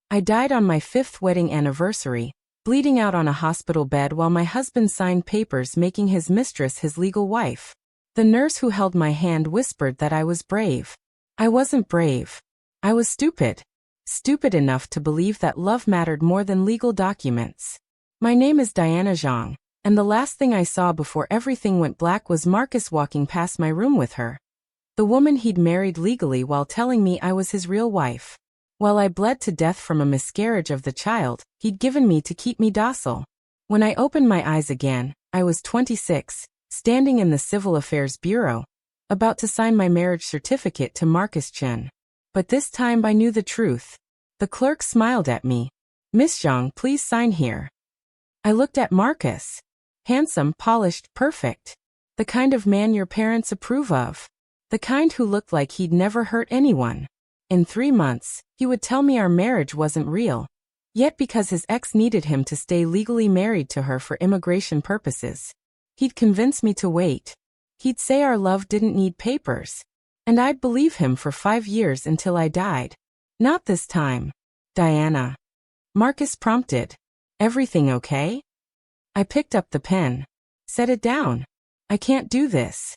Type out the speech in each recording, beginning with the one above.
I died on my 5th wedding anniversary, bleeding out on a hospital bed while my husband signed papers making his mistress his legal wife. The nurse who held my hand whispered that I was brave. I wasn't brave. I was stupid. Stupid enough to believe that love mattered more than legal documents. My name is Diana Zhang, and the last thing I saw before everything went black was Marcus walking past my room with her. The woman he'd married legally while telling me I was his real wife. While I bled to death from a miscarriage of the child he'd given me to keep me docile. When I opened my eyes again, I was 26, standing in the Civil Affairs Bureau, about to sign my marriage certificate to Marcus Chen. But this time I knew the truth. The clerk smiled at me. "Miss Zhang, please sign here." I looked at Marcus. Handsome, polished, perfect. The kind of man your parents approve of. The kind who looked like he'd never hurt anyone. In 3 months, he would tell me our marriage wasn't real. Yet because his ex needed him to stay legally married to her for immigration purposes, he'd convince me to wait. He'd say our love didn't need papers. And I'd believe him for 5 years until I died. "Not this time, Diana." Marcus prompted. "Everything okay?" I picked up the pen. "Set it down. I can't do this."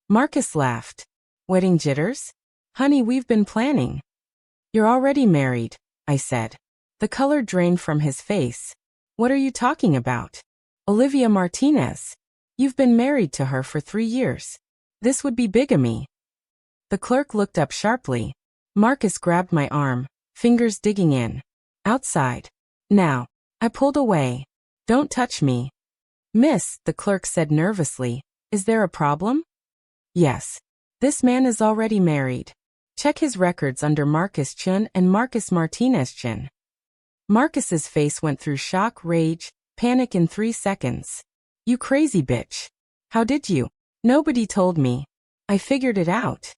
Marcus laughed. "Wedding jitters? Honey, we've been planning." "You're already married," I said. The color drained from his face. "What are you talking about?" "Olivia Martinez. You've been married to her for 3 years. This would be bigamy." The clerk looked up sharply. Marcus grabbed my arm, fingers digging in. "Outside. Now." I pulled away. "Don't touch me." "Miss," the clerk said nervously, "is there a problem?" "Yes. This man is already married. Check his records under Marcus Chen and Marcus Martinez Chen." Marcus's face went through shock, rage, panic in 3 seconds. "You crazy bitch. How did you?" "Nobody told me. I figured it out."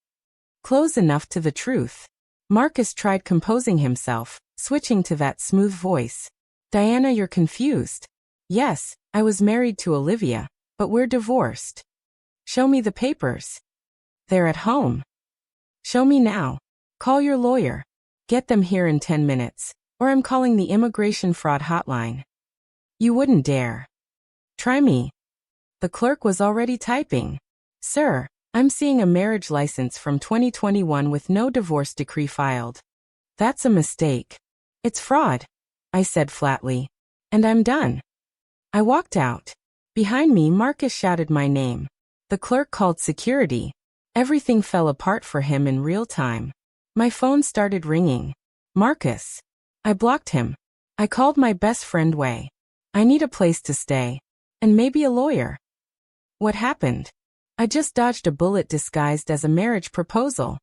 Close enough to the truth. Marcus tried composing himself, switching to that smooth voice. "Diana, you're confused." "Yes, I was married to Olivia, but we're divorced." "Show me the papers." "They're at home." "Show me now. Call your lawyer. Get them here in 10 minutes, or I'm calling the immigration fraud hotline." "You wouldn't dare." "Try me." The clerk was already typing. "Sir, I'm seeing a marriage license from 2021 with no divorce decree filed." "That's a mistake. It's fraud," I said flatly. "And I'm done." I walked out. Behind me, Marcus shouted my name. The clerk called security. Everything fell apart for him in real time. My phone started ringing. "Marcus." I blocked him. I called my best friend Wei. "I need a place to stay. And maybe a lawyer." "What happened?" "I just dodged a bullet disguised as a marriage proposal."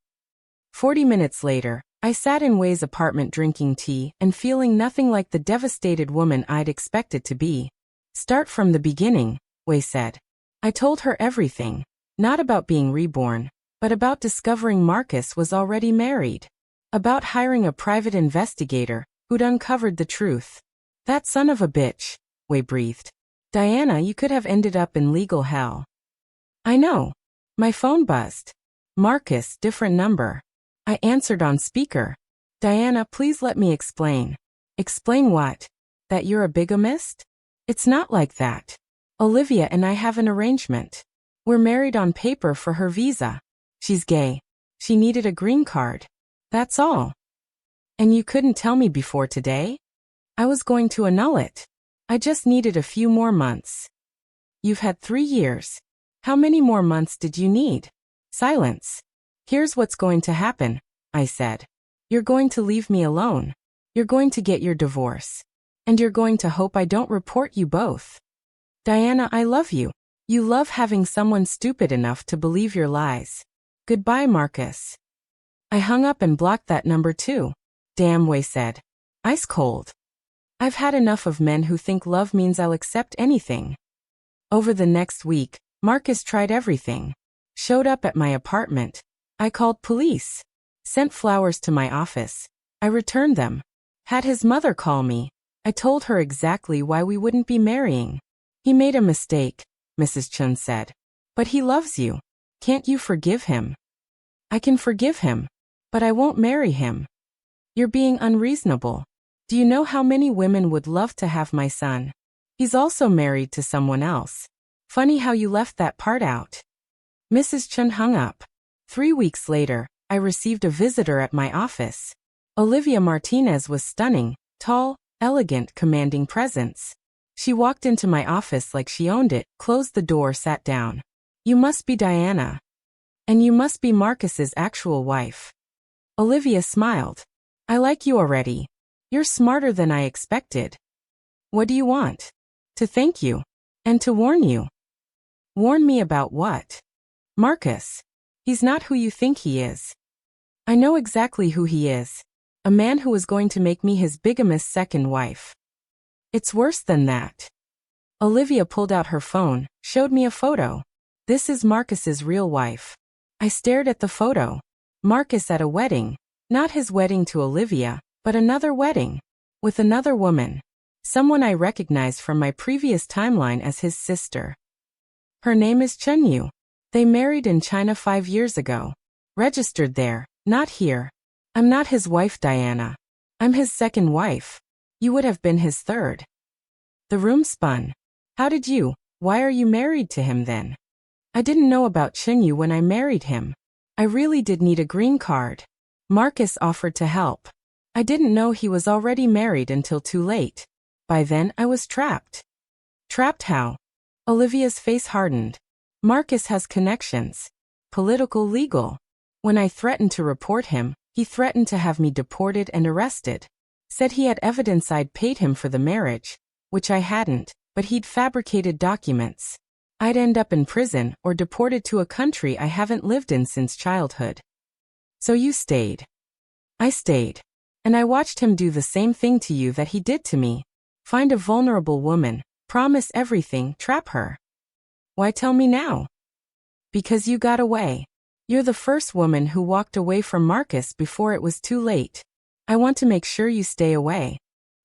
40 minutes later, I sat in Wei's apartment drinking tea and feeling nothing like the devastated woman I'd expected to be. "Start from the beginning," Wei said. I told her everything. Not about being reborn, but about discovering Marcus was already married. About hiring a private investigator who'd uncovered the truth. "That son of a bitch," Wei breathed. "Diana, you could have ended up in legal hell." "I know." My phone buzzed. "Marcus, different number." I answered on speaker. "Diana, please let me explain." "Explain what? That you're a bigamist?" "It's not like that. Olivia and I have an arrangement. We're married on paper for her visa. She's gay. She needed a green card. That's all." "And you couldn't tell me before today?" "I was going to annul it. I just needed a few more months." "You've had 3 years. How many more months did you need?" Silence. "Here's what's going to happen," I said. "You're going to leave me alone. You're going to get your divorce. And you're going to hope I don't report you both. Diana, I love you. You love having someone stupid enough to believe your lies. Goodbye, Marcus." I hung up and blocked that number too. "Damn," Wei said. Ice cold. "I've had enough of men who think love means I'll accept anything." Over the next week, Marcus tried everything. Showed up at my apartment. I called police. Sent flowers to my office. I returned them. Had his mother call me. I told her exactly why we wouldn't be marrying. "He made a mistake," Mrs. Chun said. "But he loves you. Can't you forgive him?" "I can forgive him. But I won't marry him." "You're being unreasonable." Do you know how many women would love to have my son? He's also married to someone else. Funny how you left that part out. Mrs. Chun hung up. 3 weeks later, I received a visitor at my office. Olivia Martinez was stunning, tall, elegant, commanding presence. She walked into my office like she owned it, closed the door, sat down. You must be Diana. And you must be Marcus's actual wife. Olivia smiled. I like you already. You're smarter than I expected. What do you want? To thank you. And to warn you. Warn me about what? Marcus. He's not who you think he is. I know exactly who he is. A man who is going to make me his bigamous second wife. It's worse than that. Olivia pulled out her phone, showed me a photo. This is Marcus's real wife. I stared at the photo. Marcus at a wedding. Not his wedding to Olivia, but another wedding. With another woman. Someone I recognized from my previous timeline as his sister. Her name is Chen Yu. They married in China 5 years ago. Registered there, not here. I'm not his wife, Diana. I'm his second wife. You would have been his third. The room spun. Why are you married to him then? I didn't know about Chen Yu when I married him. I really did need a green card. Marcus offered to help. I didn't know he was already married until too late. By then, I was trapped. Trapped how? Olivia's face hardened. Marcus has connections. Political, legal. When I threatened to report him, he threatened to have me deported and arrested. Said he had evidence I'd paid him for the marriage, which I hadn't, but he'd fabricated documents. I'd end up in prison or deported to a country I haven't lived in since childhood. So you stayed. I stayed. And I watched him do the same thing to you that he did to me. Find a vulnerable woman, promise everything, trap her. Why tell me now? Because you got away. You're the first woman who walked away from Marcus before it was too late. I want to make sure you stay away.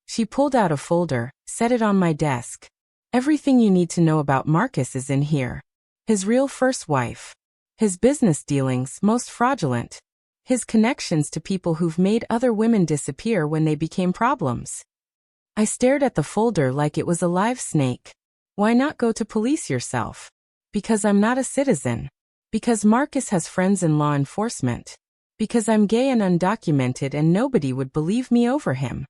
She pulled out a folder, set it on my desk. Everything you need to know about Marcus is in here. His real first wife. His business dealings, most fraudulent. His connections to people who've made other women disappear when they became problems. I stared at the folder like it was a live snake. Why not go to police yourself? Because I'm not a citizen. Because Marcus has friends in law enforcement. Because I'm gay and undocumented and nobody would believe me over him.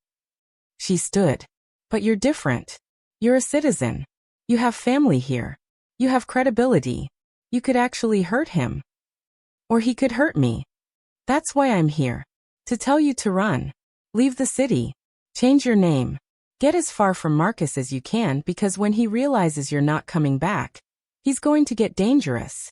She stood. But you're different. You're a citizen. You have family here. You have credibility. You could actually hurt him. Or he could hurt me. That's why I'm here. To tell you to run. Leave the city. Change your name. Get as far from Marcus as you can because when he realizes you're not coming back, he's going to get dangerous.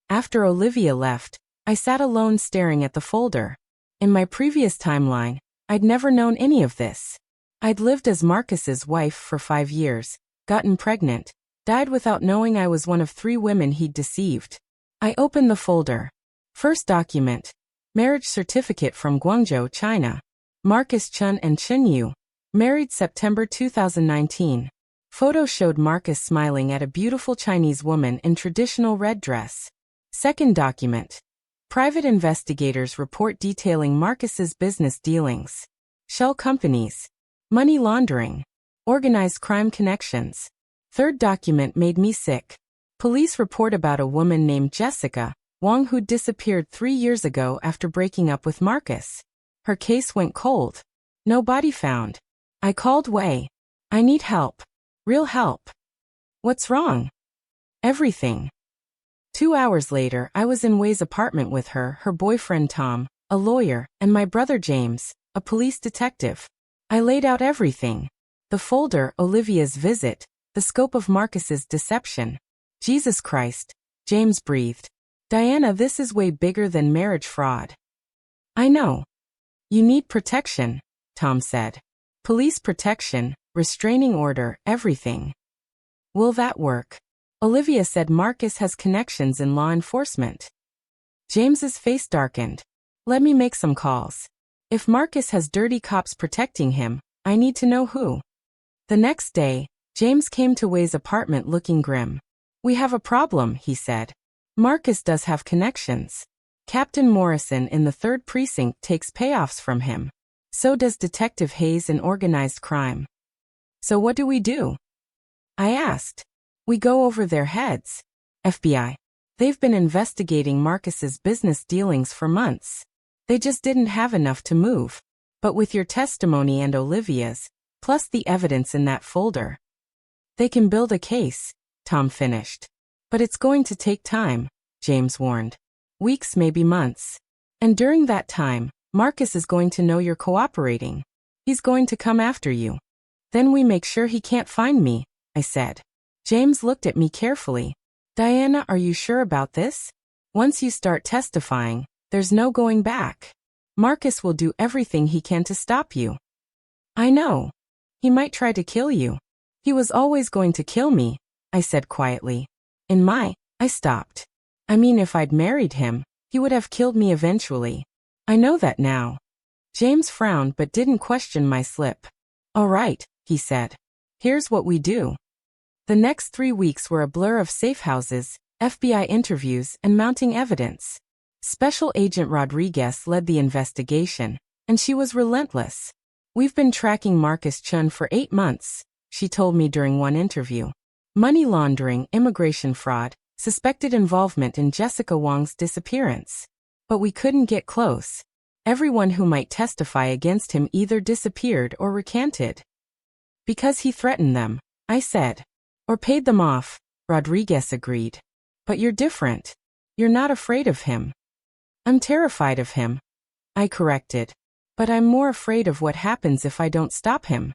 After Olivia left, I sat alone staring at the folder. In my previous timeline, I'd never known any of this. I'd lived as Marcus's wife for 5 years, gotten pregnant, died without knowing I was one of 3 women he'd deceived. I opened the folder. First document. Marriage certificate from Guangzhou, China. Marcus Chun and Chen Yu. Married September 2019. Photo showed Marcus smiling at a beautiful Chinese woman in traditional red dress. Second document. Private investigators report detailing Marcus's business dealings. Shell companies. Money laundering. Organized crime connections. Third document made me sick. Police report about a woman named Jessica Wong who disappeared 3 years ago after breaking up with Marcus. Her case went cold. No body found. I called Wei. I need help. Real help. What's wrong? Everything. 2 hours later, I was in Wei's apartment with her boyfriend Tom, a lawyer, and my brother James, a police detective. I laid out everything. The folder, Olivia's visit, the scope of Marcus's deception. Jesus Christ, James breathed. Diana, this is way bigger than marriage fraud. I know. You need protection, Tom said. Police protection, restraining order, everything. Will that work? Olivia said Marcus has connections in law enforcement. James's face darkened. Let me make some calls. If Marcus has dirty cops protecting him, I need to know who. The next day, James came to Wei's apartment looking grim. We have a problem, he said. Marcus does have connections. Captain Morrison in the 3rd precinct takes payoffs from him. So does Detective Hayes in organized crime. So what do we do? I asked. We go over their heads. FBI. They've been investigating Marcus's business dealings for months. They just didn't have enough to move. But with your testimony and Olivia's, plus the evidence in that folder, they can build a case, Tom finished. But it's going to take time, James warned. Weeks, maybe months. And during that time, Marcus is going to know you're cooperating. He's going to come after you. Then we make sure he can't find me, I said. James looked at me carefully. Diana, are you sure about this? Once you start testifying, there's no going back. Marcus will do everything he can to stop you. I know. He might try to kill you. He was always going to kill me, I said quietly. I stopped. I mean, if I'd married him, he would have killed me eventually. I know that now. James frowned but didn't question my slip. All right, he said. Here's what we do. The next 3 weeks were a blur of safe houses, FBI interviews, and mounting evidence. Special Agent Rodriguez led the investigation, and she was relentless. We've been tracking Marcus Chun for 8 months, she told me during one interview. Money laundering, immigration fraud, suspected involvement in Jessica Wong's disappearance. But we couldn't get close. Everyone who might testify against him either disappeared or recanted. Because he threatened them, I said. Or paid them off, Rodriguez agreed. But you're different. You're not afraid of him. I'm terrified of him, I corrected. But I'm more afraid of what happens if I don't stop him.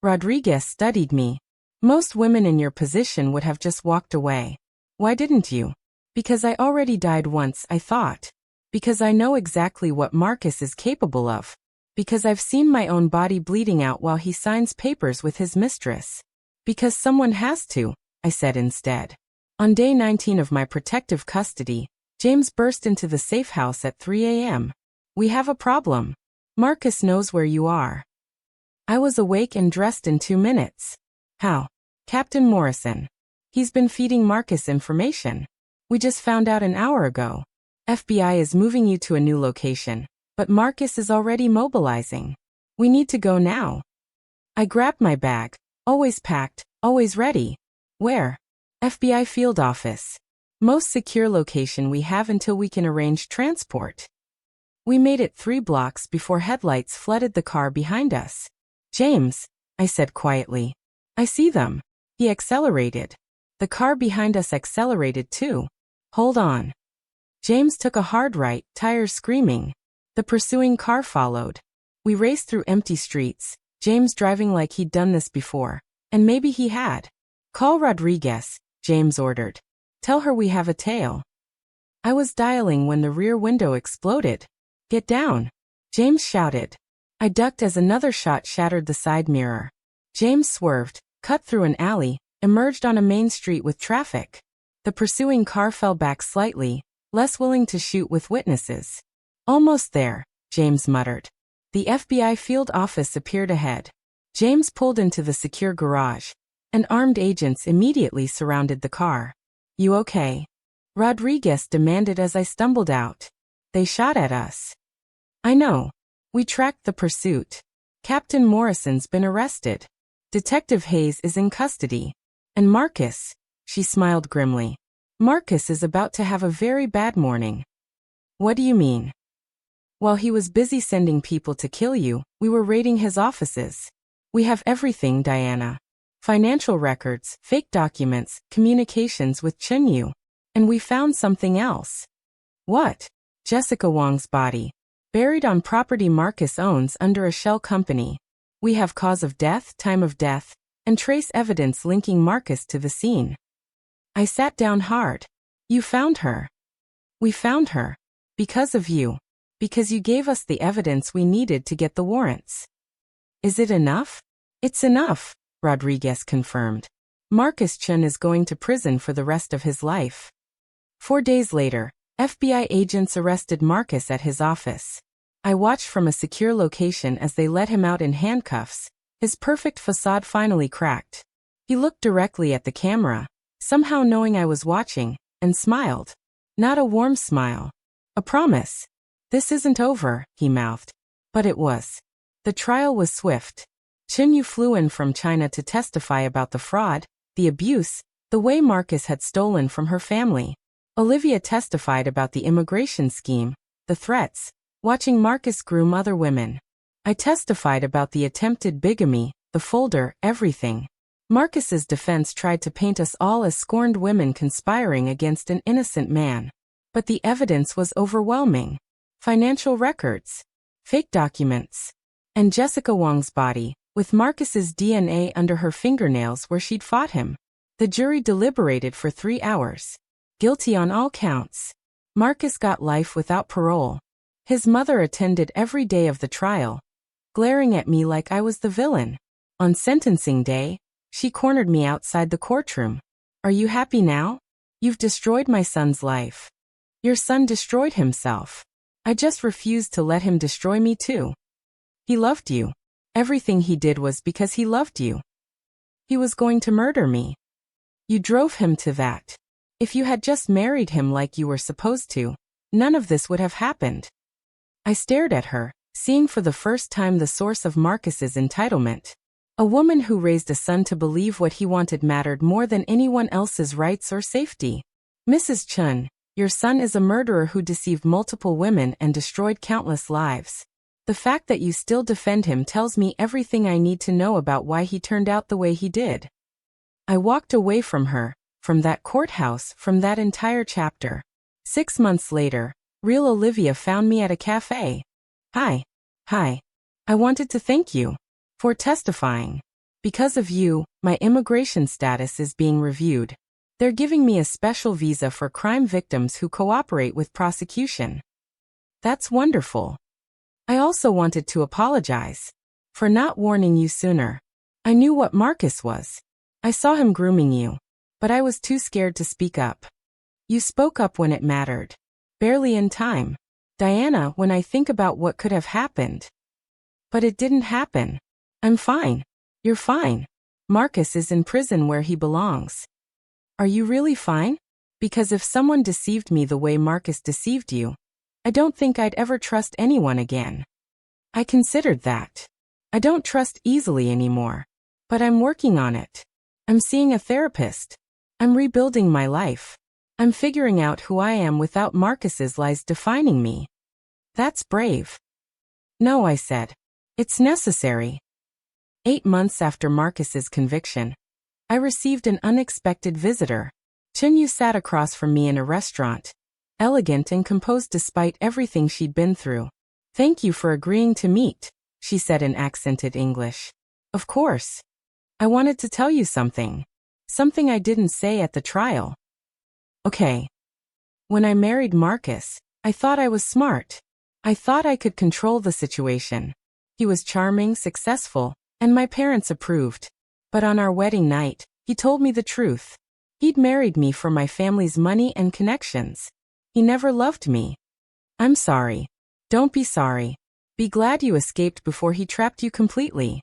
Rodriguez studied me. Most women in your position would have just walked away. Why didn't you? Because I already died once, I thought. Because I know exactly what Marcus is capable of. Because I've seen my own body bleeding out while he signs papers with his mistress. Because someone has to, I said instead. On day 19 of my protective custody, James burst into the safe house at 3 a.m. We have a problem. Marcus knows where you are. I was awake and dressed in 2 minutes. How? Captain Morrison. He's been feeding Marcus information. We just found out an hour ago. FBI is moving you to a new location, but Marcus is already mobilizing. We need to go now. I grabbed my bag, always packed, always ready. Where? FBI field office. Most secure location we have until we can arrange transport. We made it 3 blocks before headlights flooded the car behind us. James, I said quietly. I see them. He accelerated. The car behind us accelerated too. Hold on. James took a hard right, tires screaming. The pursuing car followed. We raced through empty streets, James driving like he'd done this before. And maybe he had. Call Rodriguez, James ordered. Tell her we have a tail. I was dialing when the rear window exploded. Get down, James shouted. I ducked as another shot shattered the side mirror. James swerved, cut through an alley, emerged on a main street with traffic. The pursuing car fell back slightly, less willing to shoot with witnesses. Almost there, James muttered. The FBI field office appeared ahead. James pulled into the secure garage, and armed agents immediately surrounded the car. You okay? Rodriguez demanded as I stumbled out. They shot at us. I know. We tracked the pursuit. Captain Morrison's been arrested. Detective Hayes is in custody. And Marcus, she smiled grimly. Marcus is about to have a very bad morning. What do you mean? While he was busy sending people to kill you, we were raiding his offices. We have everything, Diana. Financial records, fake documents, communications with Chinyu. And we found something else. What? Jessica Wong's body. Buried on property Marcus owns under a shell company. We have cause of death, time of death, and trace evidence linking Marcus to the scene. I sat down hard. You found her. We found her. Because of you. Because you gave us the evidence we needed to get the warrants. Is it enough? It's enough, Rodriguez confirmed. Marcus Chun is going to prison for the rest of his life. 4 days later, FBI agents arrested Marcus at his office. I watched from a secure location as they let him out in handcuffs, his perfect facade finally cracked. He looked directly at the camera, somehow knowing I was watching, and smiled. Not a warm smile. A promise. This isn't over, he mouthed. But it was. The trial was swift. Yu flew in from China to testify about the fraud, the abuse, the way Marcus had stolen from her family. Olivia testified about the immigration scheme, the threats, watching Marcus groom other women. I testified about the attempted bigamy, the folder, everything. Marcus's defense tried to paint us all as scorned women conspiring against an innocent man. But the evidence was overwhelming. Financial records, fake documents, and Jessica Wong's body, with Marcus's DNA under her fingernails where she'd fought him. The jury deliberated for 3 hours. Guilty on all counts. Marcus got life without parole. His mother attended every day of the trial, glaring at me like I was the villain. On sentencing day, she cornered me outside the courtroom. Are you happy now? You've destroyed my son's life. Your son destroyed himself. I just refused to let him destroy me too. He loved you. Everything he did was because he loved you. He was going to murder me. You drove him to that. If you had just married him like you were supposed to, none of this would have happened. I stared at her, seeing for the first time the source of Marcus's entitlement. A woman who raised a son to believe what he wanted mattered more than anyone else's rights or safety. Mrs. Chun, your son is a murderer who deceived multiple women and destroyed countless lives. The fact that you still defend him tells me everything I need to know about why he turned out the way he did. I walked away from her, from that courthouse, from that entire chapter. 6 months later, real Olivia found me at a cafe. Hi. I wanted to thank you for testifying. Because of you, my immigration status is being reviewed. They're giving me a special visa for crime victims who cooperate with prosecution. That's wonderful. I also wanted to apologize for not warning you sooner. I knew what Marcus was. I saw him grooming you, but I was too scared to speak up. You spoke up when it mattered. Barely in time. Diana, when I think about what could have happened. But it didn't happen. I'm fine. You're fine. Marcus is in prison where he belongs. Are you really fine? Because if someone deceived me the way Marcus deceived you, I don't think I'd ever trust anyone again. I considered that. I don't trust easily anymore. But I'm working on it. I'm seeing a therapist. I'm rebuilding my life. I'm figuring out who I am without Marcus's lies defining me. That's brave. No, I said. It's necessary. 8 months after Marcus's conviction, I received an unexpected visitor. Yu sat across from me in a restaurant, elegant and composed despite everything she'd been through. Thank you for agreeing to meet, she said in accented English. Of course. I wanted to tell you something. Something I didn't say at the trial. Okay. When I married Marcus, I thought I was smart. I thought I could control the situation. He was charming, successful, and my parents approved. But on our wedding night, he told me the truth. He'd married me for my family's money and connections. He never loved me. I'm sorry. Don't be sorry. Be glad you escaped before he trapped you completely.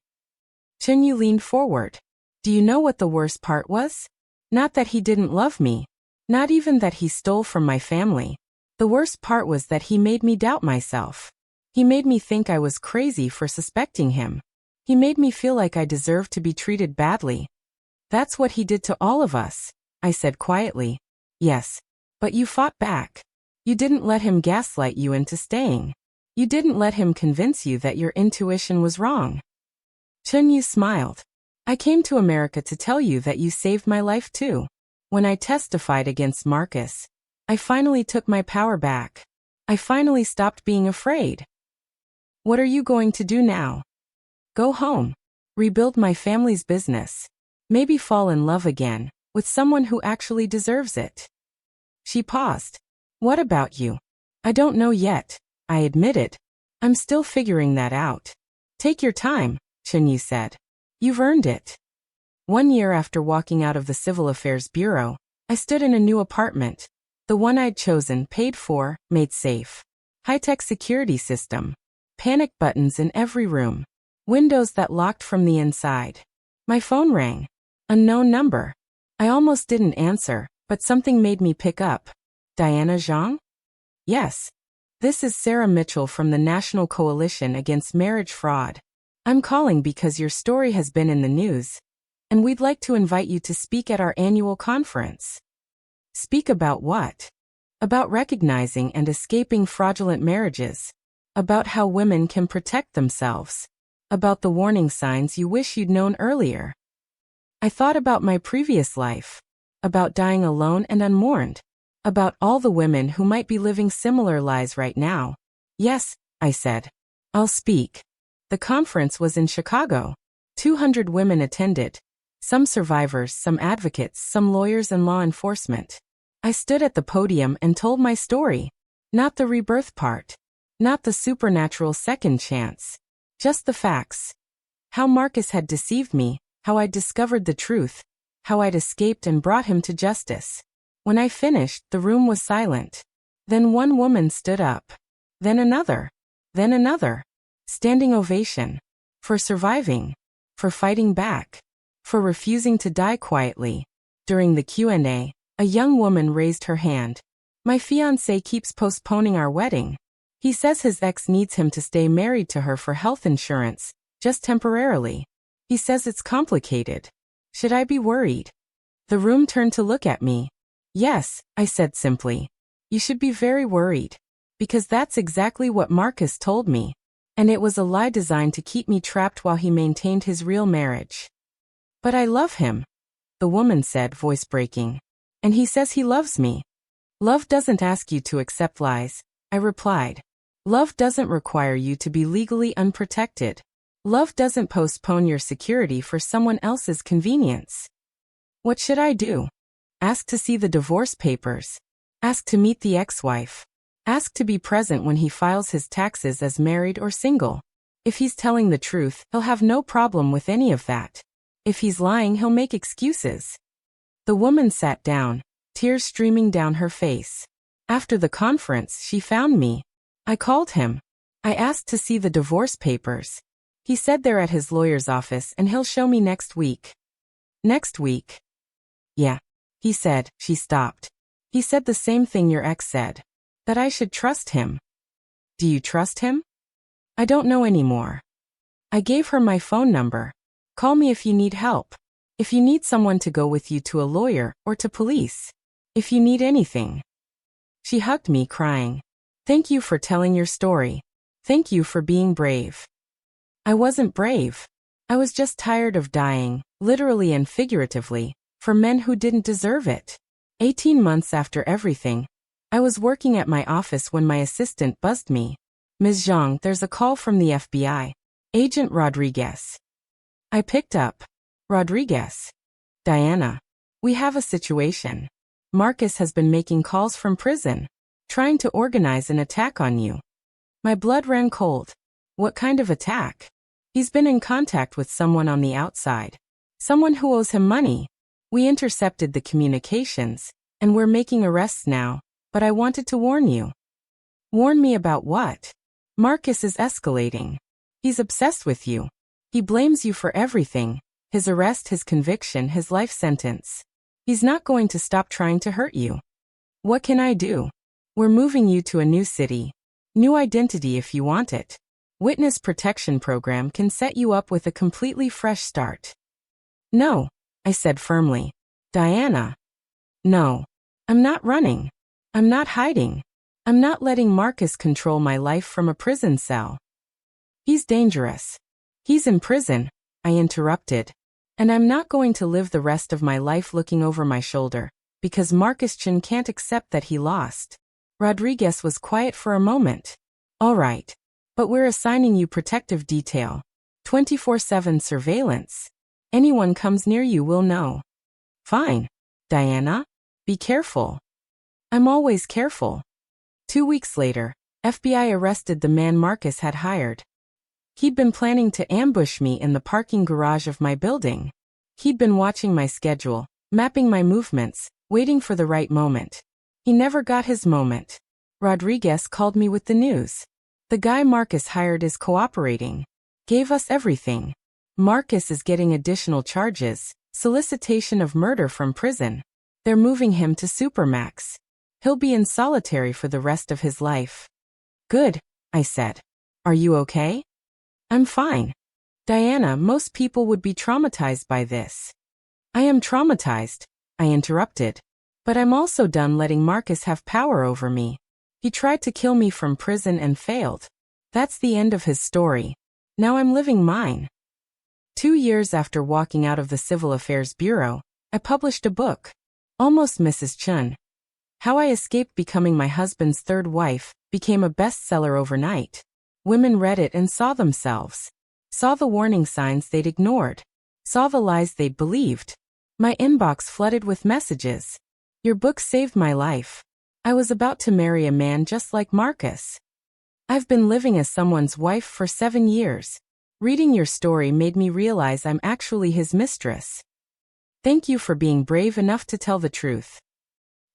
Yu leaned forward. Do you know what the worst part was? Not that he didn't love me. Not even that he stole from my family. The worst part was that he made me doubt myself. He made me think I was crazy for suspecting him. He made me feel like I deserved to be treated badly. That's what he did to all of us, I said quietly. Yes. But you fought back. You didn't let him gaslight you into staying. You didn't let him convince you that your intuition was wrong. Yu smiled. I came to America to tell you that you saved my life too. When I testified against Marcus, I finally took my power back. I finally stopped being afraid. What are you going to do now? Go home. Rebuild my family's business. Maybe fall in love again, with someone who actually deserves it. She paused. What about you? I don't know yet, I admitted. I'm still figuring that out. Take your time, Yu said. You've earned it. 1 year after walking out of the Civil Affairs Bureau, I stood in a new apartment. The one I'd chosen, paid for, made safe. High-tech security system. Panic buttons in every room. Windows that locked from the inside. My phone rang. Unknown number. I almost didn't answer, but something made me pick up. Diana Zhang? Yes. This is Sarah Mitchell from the National Coalition Against Marriage Fraud. I'm calling because your story has been in the news, and we'd like to invite you to speak at our annual conference. Speak about what? About recognizing and escaping fraudulent marriages. About how women can protect themselves. About the warning signs you wish you'd known earlier. I thought about my previous life. About dying alone and unmourned. About all the women who might be living similar lives right now. Yes, I said. I'll speak. The conference was in Chicago. 200 women attended. Some survivors, some advocates, some lawyers and law enforcement. I stood at the podium and told my story. Not the rebirth part. Not the supernatural second chance. Just the facts. How Marcus had deceived me, how I'd discovered the truth, how I'd escaped and brought him to justice. When I finished, the room was silent. Then one woman stood up. Then another. Then another. Standing ovation. For surviving. For fighting back. For refusing to die quietly. During the Q&A, a young woman raised her hand. My fiancé keeps postponing our wedding. He says his ex needs him to stay married to her for health insurance, just temporarily. He says it's complicated. Should I be worried? The room turned to look at me. Yes, I said simply. You should be very worried. Because that's exactly what Marcus told me. And it was a lie designed to keep me trapped while he maintained his real marriage. But I love him, the woman said, voice breaking. And he says he loves me. Love doesn't ask you to accept lies, I replied. Love doesn't require you to be legally unprotected. Love doesn't postpone your security for someone else's convenience. What should I do? Ask to see the divorce papers. Ask to meet the ex-wife. Ask to be present when he files his taxes as married or single. If he's telling the truth, he'll have no problem with any of that. If he's lying, he'll make excuses. The woman sat down, tears streaming down her face. After the conference, she found me. I called him. I asked to see the divorce papers. He said they're at his lawyer's office and he'll show me next week. Next week? Yeah, he said. She stopped. He said the same thing your ex said. That I should trust him. Do you trust him? I don't know anymore. I gave her my phone number. Call me if you need help. If you need someone to go with you to a lawyer or to police. If you need anything. She hugged me, crying. Thank you for telling your story. Thank you for being brave. I wasn't brave. I was just tired of dying, literally and figuratively, for men who didn't deserve it. 18 months after everything, I was working at my office when my assistant buzzed me. Ms. Zhang, there's a call from the FBI. Agent Rodriguez. I picked up. Rodriguez. Diana. We have a situation. Marcus has been making calls from prison, trying to organize an attack on you. My blood ran cold. What kind of attack? He's been in contact with someone on the outside. Someone who owes him money. We intercepted the communications, and we're making arrests now, but I wanted to warn you. Warn me about what? Marcus is escalating. He's obsessed with you. He blames you for everything. His arrest, his conviction, his life sentence. He's not going to stop trying to hurt you. What can I do? We're moving you to a new city. New identity if you want it. Witness protection program can set you up with a completely fresh start. No, I said firmly. Diana. No. I'm not running. I'm not hiding. I'm not letting Marcus control my life from a prison cell. He's dangerous. He's in prison, I interrupted. And I'm not going to live the rest of my life looking over my shoulder, because Marcus Chen can't accept that he lost. Rodriguez was quiet for a moment. All right. But we're assigning you protective detail. 24/7 surveillance. Anyone comes near you will know. Fine. Diana, be careful. I'm always careful. 2 weeks later, FBI arrested the man Marcus had hired. He'd been planning to ambush me in the parking garage of my building. He'd been watching my schedule, mapping my movements, waiting for the right moment. He never got his moment. Rodriguez called me with the news. The guy Marcus hired is cooperating. Gave us everything. Marcus is getting additional charges, solicitation of murder from prison. They're moving him to Supermax. He'll be in solitary for the rest of his life. Good, I said. Are you okay? I'm fine. Diana, most people would be traumatized by this. I am traumatized, I interrupted. But I'm also done letting Marcus have power over me. He tried to kill me from prison and failed. That's the end of his story. Now I'm living mine. 2 years after walking out of the Civil Affairs Bureau, I published a book, Almost Mrs. Chun. How I Escaped Becoming My Husband's Third Wife became a bestseller overnight. Women read it and saw themselves. Saw the warning signs they'd ignored. Saw the lies they'd believed. My inbox flooded with messages. Your book saved my life. I was about to marry a man just like Marcus. I've been living as someone's wife for 7 years. Reading your story made me realize I'm actually his mistress. Thank you for being brave enough to tell the truth.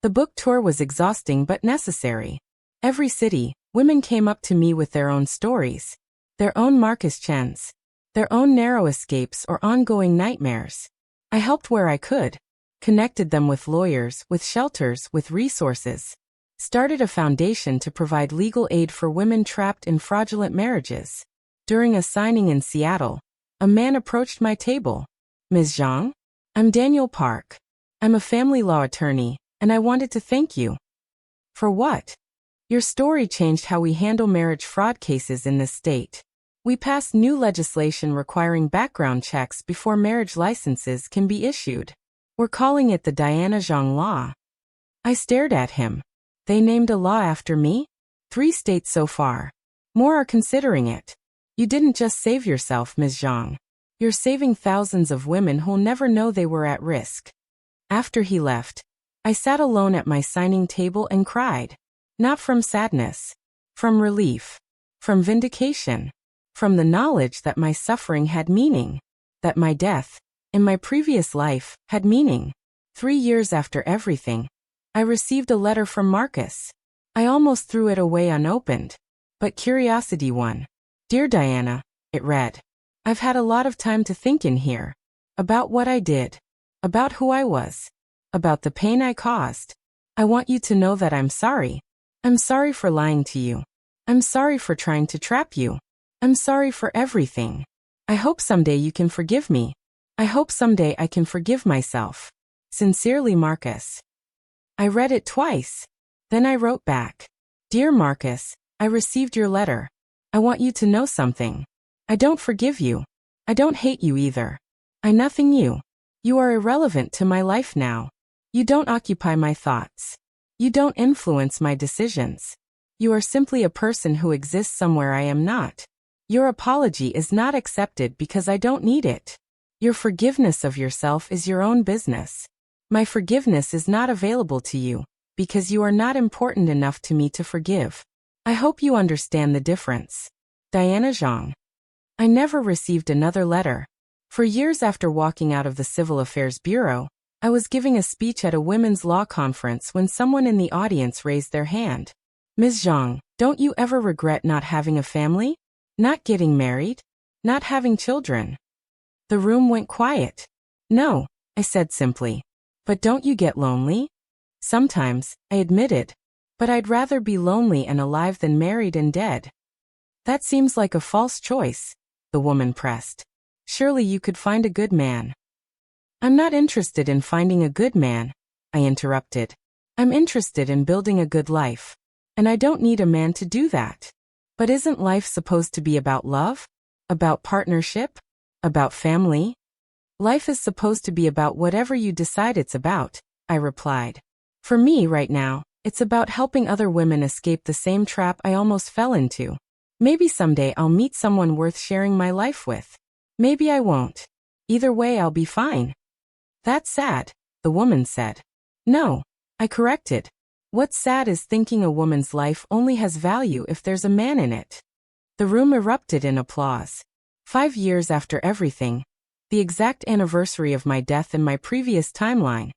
The book tour was exhausting but necessary. Every city, women came up to me with their own stories. Their own Marcus Chens. Their own narrow escapes or ongoing nightmares. I helped where I could. Connected them with lawyers, with shelters, with resources. Started a foundation to provide legal aid for women trapped in fraudulent marriages. During a signing in Seattle, a man approached my table. Ms. Zhang? I'm Daniel Park. I'm a family law attorney, and I wanted to thank you. For what? Your story changed how we handle marriage fraud cases in this state. We passed new legislation requiring background checks before marriage licenses can be issued. We're calling it the Diana Zhang Law. I stared at him. They named a law after me? 3 states so far. More are considering it. You didn't just save yourself, Ms. Zhang. You're saving thousands of women who'll never know they were at risk. After he left, I sat alone at my signing table and cried. Not from sadness. From relief. From vindication. From the knowledge that my suffering had meaning. That my death, in my previous life, had meaning. 3 years after everything, I received a letter from Marcus. I almost threw it away unopened. But curiosity won. Dear Diana, it read. I've had a lot of time to think in here. About what I did. About who I was. About the pain I caused. I want you to know that I'm sorry. I'm sorry for lying to you. I'm sorry for trying to trap you. I'm sorry for everything. I hope someday you can forgive me. I hope someday I can forgive myself. Sincerely, Marcus. I read it twice. Then I wrote back. Dear Marcus, I received your letter. I want you to know something. I don't forgive you. I don't hate you either. I nothing you. You are irrelevant to my life now. You don't occupy my thoughts. You don't influence my decisions. You are simply a person who exists somewhere I am not. Your apology is not accepted because I don't need it. Your forgiveness of yourself is your own business. My forgiveness is not available to you, because you are not important enough to me to forgive. I hope you understand the difference. Diana Zhang. I never received another letter. For years after walking out of the Civil Affairs Bureau, I was giving a speech at a women's law conference when someone in the audience raised their hand. Ms. Zhang, don't you ever regret not having a family? Not getting married? Not having children? The room went quiet. No, I said simply. But don't you get lonely? Sometimes, I admitted. But I'd rather be lonely and alive than married and dead. That seems like a false choice, the woman pressed. Surely you could find a good man. I'm not interested in finding a good man, I interrupted. I'm interested in building a good life. And I don't need a man to do that. But isn't life supposed to be about love? About partnership? About family? Life is supposed to be about whatever you decide it's about, I replied. For me right now, it's about helping other women escape the same trap I almost fell into. Maybe someday I'll meet someone worth sharing my life with. Maybe I won't. Either way, I'll be fine. That's sad, the woman said. No, I corrected. What's sad is thinking a woman's life only has value if there's a man in it. The room erupted in applause. 5 years after everything, the exact anniversary of my death in my previous timeline,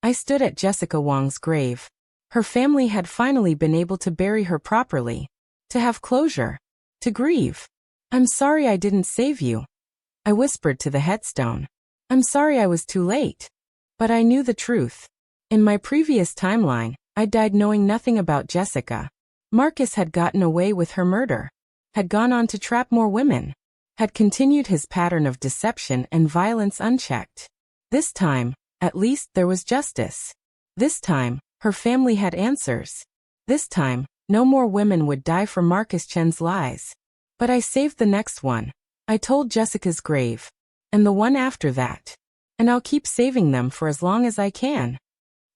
I stood at Jessica Wang's grave. Her family had finally been able to bury her properly, to have closure, to grieve. I'm sorry I didn't save you. I whispered to the headstone. I'm sorry I was too late. But I knew the truth. In my previous timeline, I died knowing nothing about Jessica. Marcus had gotten away with her murder, had gone on to trap more women. had continued his pattern of deception and violence unchecked. This time, at least, there was justice. This time, her family had answers. This time, no more women would die for Marcus Chen's lies. But I saved the next one. I told Jessica's grave. And the one after that. And I'll keep saving them for as long as I can.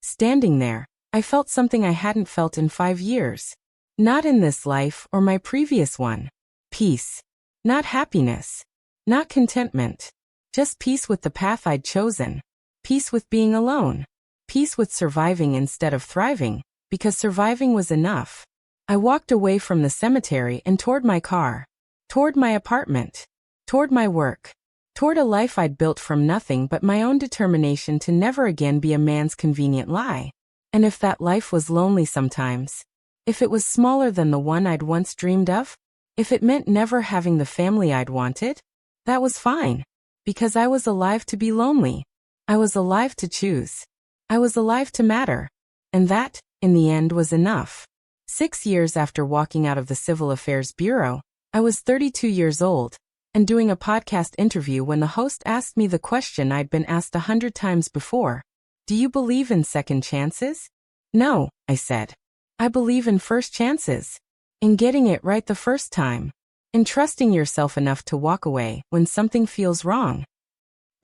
Standing there, I felt something I hadn't felt in 5 years. Not in this life or my previous one. Peace. Not happiness. Not contentment. Just peace with the path I'd chosen. Peace with being alone. Peace with surviving instead of thriving, because surviving was enough. I walked away from the cemetery and toward my car. Toward my apartment. Toward my work. Toward a life I'd built from nothing but my own determination to never again be a man's convenient lie. And if that life was lonely sometimes, if it was smaller than the one I'd once dreamed of, if it meant never having the family I'd wanted, that was fine. Because I was alive to be lonely. I was alive to choose. I was alive to matter. And that, in the end, was enough. 6 years after walking out of the Civil Affairs Bureau, I was 32 years old, and doing a podcast interview when the host asked me the question I'd been asked 100 times before. Do you believe in second chances? No, I said. I believe in first chances. In getting it right the first time. In trusting yourself enough to walk away when something feels wrong.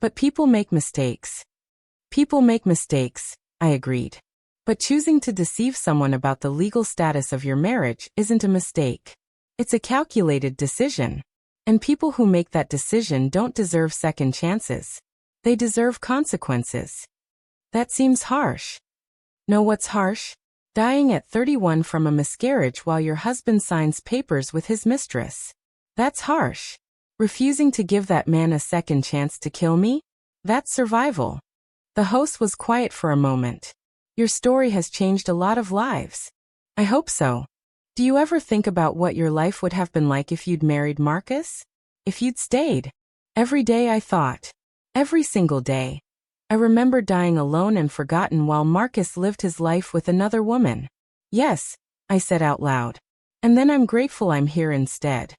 But people make mistakes. People make mistakes, I agreed. But choosing to deceive someone about the legal status of your marriage isn't a mistake. It's a calculated decision. And people who make that decision don't deserve second chances. They deserve consequences. That seems harsh. Know what's harsh? Dying at 31 from a miscarriage while your husband signs papers with his mistress. That's harsh. Refusing to give that man a second chance to kill me? That's survival. The host was quiet for a moment. Your story has changed a lot of lives. I hope so. Do you ever think about what your life would have been like if you'd married Marcus? If you'd stayed? Every day I thought. Every single day. I remember dying alone and forgotten while Marcus lived his life with another woman. Yes, I said out loud. And then I'm grateful I'm here instead.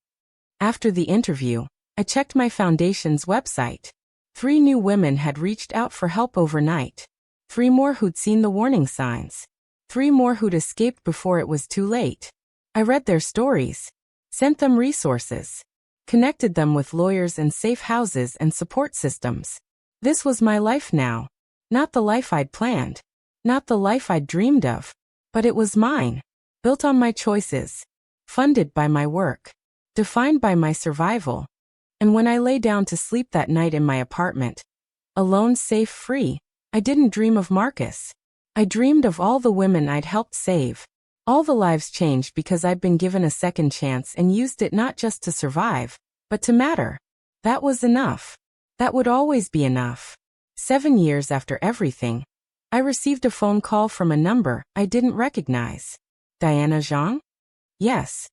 After the interview, I checked my foundation's website. 3 new women had reached out for help overnight. 3 more who'd seen the warning signs. 3 more who'd escaped before it was too late. I read their stories, sent them resources, connected them with lawyers and safe houses and support systems. This was my life now. Not the life I'd planned. Not the life I'd dreamed of. But it was mine. Built on my choices. Funded by my work. Defined by my survival. And when I lay down to sleep that night in my apartment, alone, safe, free, I didn't dream of Marcus. I dreamed of all the women I'd helped save. All the lives changed because I'd been given a second chance and used it not just to survive, but to matter. That was enough. That would always be enough. 7 years after everything, I received a phone call from a number I didn't recognize. Diana Zhang? Yes.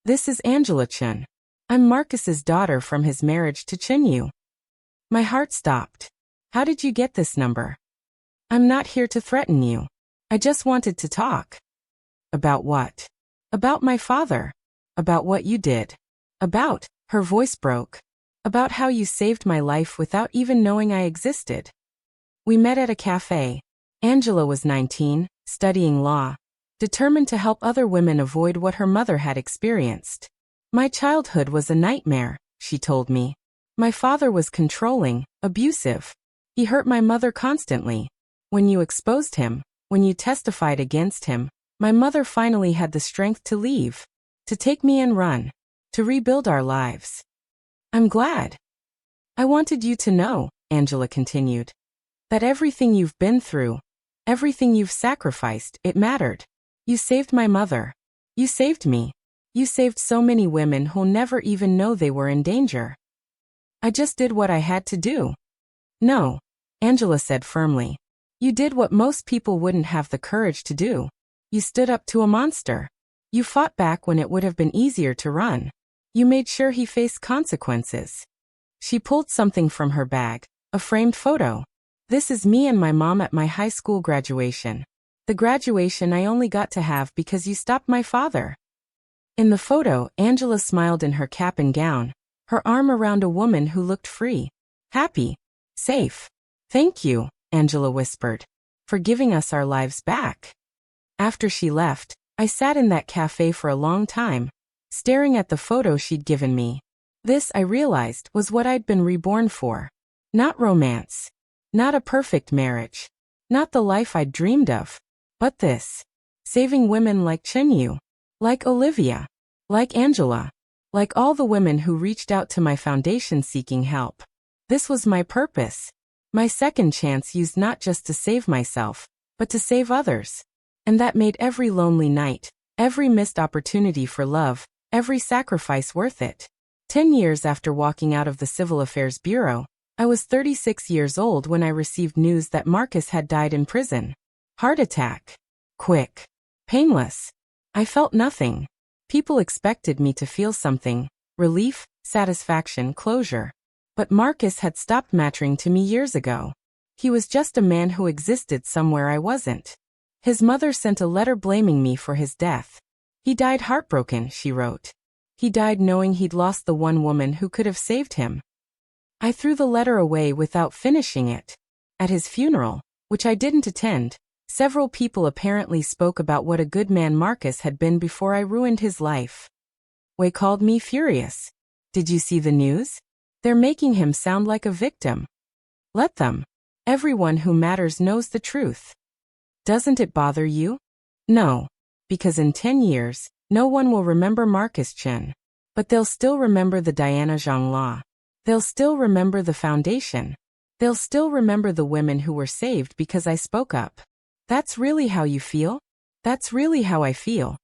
This is Angela Chen. I'm Marcus's daughter from his marriage to Chenyu. My heart stopped. How did you get this number? I'm not here to threaten you. I just wanted to talk. About what? About my father. About what you did. About, her voice broke. About how you saved my life without even knowing I existed. We met at a cafe. Angela was 19, studying law, determined to help other women avoid what her mother had experienced. My childhood was a nightmare, she told me. My father was controlling, abusive. He hurt my mother constantly. When you exposed him, when you testified against him, my mother finally had the strength to leave, to take me and run, to rebuild our lives. I'm glad. I wanted you to know, Angela continued, that everything you've been through, everything you've sacrificed, it mattered. You saved my mother. You saved me. You saved so many women who'll never even know they were in danger. I just did what I had to do. No, Angela said firmly. You did what most people wouldn't have the courage to do. You stood up to a monster. You fought back when it would have been easier to run. You made sure he faced consequences. She pulled something from her bag, a framed photo. This is me and my mom at my high school graduation. The graduation I only got to have because you stopped my father. In the photo, Angela smiled in her cap and gown, her arm around a woman who looked free, happy, safe. "Thank you," Angela whispered, "for giving us our lives back." After she left, I sat in that cafe for a long time, staring at the photo she'd given me. This, I realized, was what I'd been reborn for. Not romance. Not a perfect marriage. Not the life I'd dreamed of. But this. Saving women like Chenyu. Like Olivia. Like Angela. Like all the women who reached out to my foundation seeking help. This was my purpose. My second chance used not just to save myself, but to save others. And that made every lonely night, every missed opportunity for love, every sacrifice worth it. 10 years after walking out of the Civil Affairs Bureau, I was 36 years old when I received news that Marcus had died in prison. Heart attack. Quick. Painless. I felt nothing. People expected me to feel something. Relief, satisfaction, closure. But Marcus had stopped mattering to me years ago. He was just a man who existed somewhere I wasn't. His mother sent a letter blaming me for his death. "He died heartbroken," she wrote. "He died knowing he'd lost the one woman who could have saved him." I threw the letter away without finishing it. At his funeral, which I didn't attend, several people apparently spoke about what a good man Marcus had been before I ruined his life. Way called me furious. "Did you see the news? They're making him sound like a victim." Let them. Everyone who matters knows the truth. Doesn't it bother you? No. Because in 10 years, no one will remember Marcus Chen. But they'll still remember the Diana Zhang Law. They'll still remember the foundation. They'll still remember the women who were saved because I spoke up. That's really how you feel? That's really how I feel.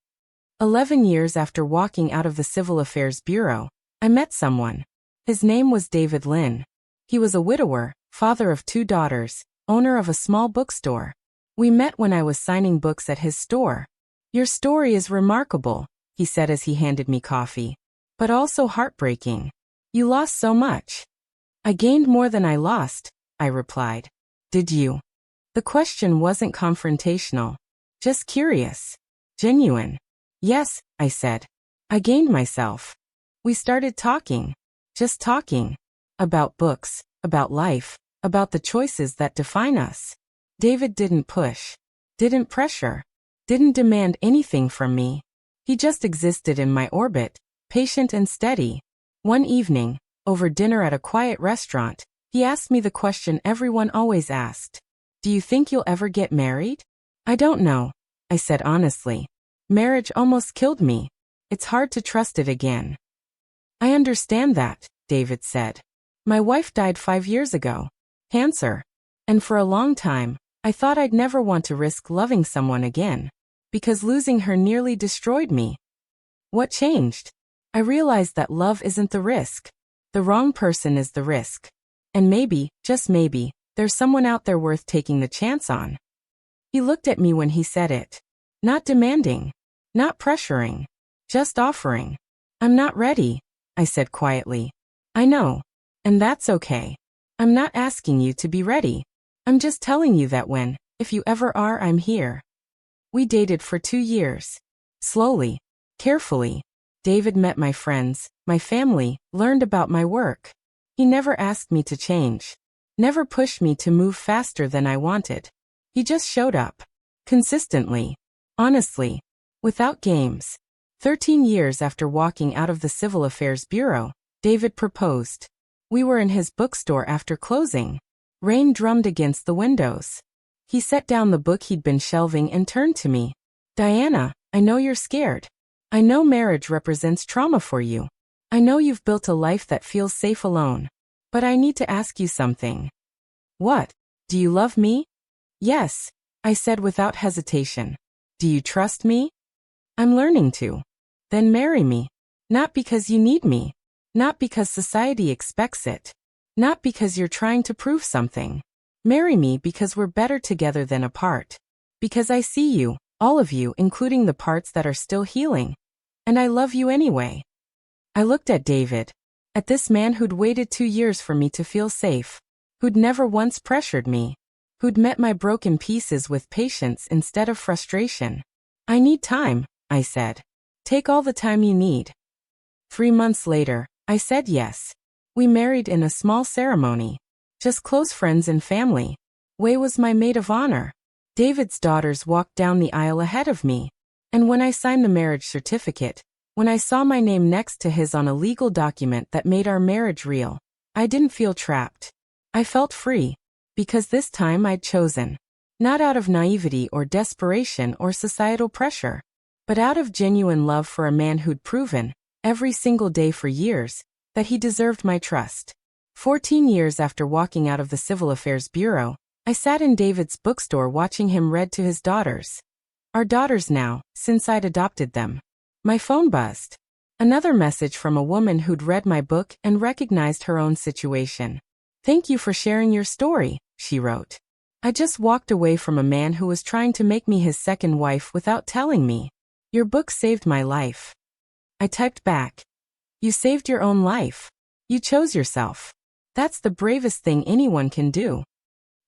11 years after walking out of the Civil Affairs Bureau, I met someone. His name was David Lin. He was a widower, father of 2 daughters, owner of a small bookstore. We met when I was signing books at his store. "Your story is remarkable," he said as he handed me coffee. "But also heartbreaking. You lost so much." "I gained more than I lost," I replied. "Did you?" The question wasn't confrontational. Just curious. Genuine. "Yes," I said. "I gained myself." We started talking. Just talking. About books, about life, about the choices that define us. David didn't push. Didn't pressure. Didn't demand anything from me. He just existed in my orbit, patient and steady. One evening, over dinner at a quiet restaurant, he asked me the question everyone always asked. "Do you think you'll ever get married?" "I don't know," I said honestly. "Marriage almost killed me. It's hard to trust it again." "I understand that," David said. "My wife died 5 years ago. Cancer. And for a long time, I thought I'd never want to risk loving someone again. Because losing her nearly destroyed me." What changed? I realized that love isn't the risk. The wrong person is the risk. And maybe, just maybe, there's someone out there worth taking the chance on. He looked at me when he said it. Not demanding. Not pressuring. Just offering. "I'm not ready," I said quietly. "I know. And that's okay. I'm not asking you to be ready. I'm just telling you that when, if you ever are, I'm here." We dated for 2 years. Slowly. Carefully. David met my friends, my family, learned about my work. He never asked me to change. Never pushed me to move faster than I wanted. He just showed up. Consistently. Honestly. Without games. 13 years after walking out of the Civil Affairs Bureau, David proposed. We were in his bookstore after closing. Rain drummed against the windows. He set down the book he'd been shelving and turned to me. "Diana, I know you're scared. I know marriage represents trauma for you. I know you've built a life that feels safe alone. But I need to ask you something." "What? Do you love me?" "Yes," I said without hesitation. "Do you trust me?" "I'm learning to." "Then marry me. Not because you need me. Not because society expects it. Not because you're trying to prove something. Marry me because we're better together than apart. Because I see you, all of you, including the parts that are still healing. And I love you anyway." I looked at David. At this man who'd waited 2 years for me to feel safe. Who'd never once pressured me. Who'd met my broken pieces with patience instead of frustration. "I need time," I said. "Take all the time you need." 3 months later, I said yes. We married in a small ceremony. Just close friends and family. Wei was my maid of honor. David's daughters walked down the aisle ahead of me. And when I signed the marriage certificate, when I saw my name next to his on a legal document that made our marriage real, I didn't feel trapped. I felt free. Because this time I'd chosen. Not out of naivety or desperation or societal pressure, but out of genuine love for a man who'd proven, every single day for years, that he deserved my trust. 14 years after walking out of the Civil Affairs Bureau, I sat in David's bookstore watching him read to his daughters. Our daughters now, since I'd adopted them. My phone buzzed. Another message from a woman who'd read my book and recognized her own situation. "Thank you for sharing your story," she wrote. "I just walked away from a man who was trying to make me his second wife without telling me. Your book saved my life." I typed back. "You saved your own life. You chose yourself. That's the bravest thing anyone can do."